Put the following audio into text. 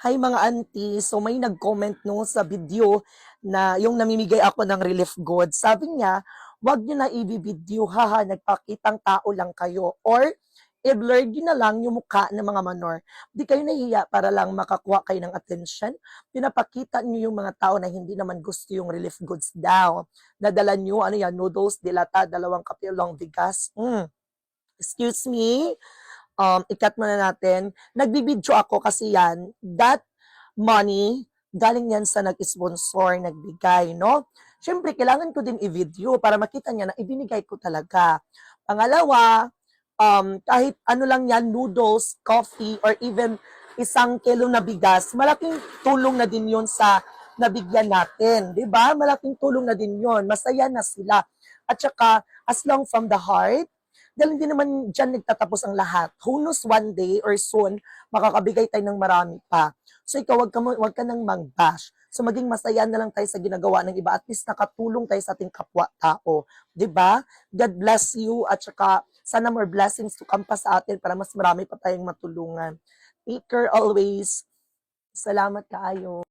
Hi mga auntie, so may nag-comment no sa video na yung namimigay ako ng relief goods. Sabi niya, wag niyo na i-video haha, nagpakitang tao lang kayo. Or i-blur niyo na lang yung mukha ng mga manor. Di kayo nahiya para lang makakuha kayo ng attention. Pinapakita niyo yung mga tao na hindi naman gusto yung relief goods daw. Nadala niyo, ano yan, noodles, dilata, 2 kape, long bigas. Excuse me, ikat muna natin. Nagbibidyo ako kasi yan, that money, galing yan sa nag-sponsor, nagbigay, no? Siyempre, kailangan ko din i-video para makita niya na ibinigay ko talaga. Pangalawa, kahit ano lang yan, noodles, coffee, or even 1 kilo na bigas, malaking tulong na din yun sa nabigyan natin, di ba? Malaking tulong na din yun. Masaya na sila. At saka, as long from the heart, dahil hindi naman dyan nagtatapos ang lahat. Who knows one day or soon, makakabigay tayo ng marami pa. So ikaw, wag ka nang mang-bash. So maging masaya na lang tayo sa ginagawa ng iba. At least nakatulong tayo sa ating kapwa-tao. 'Di ba? God bless you at saka sana more blessings to come pa sa atin para mas marami pa tayong matulungan. Take care always. Salamat kaayo.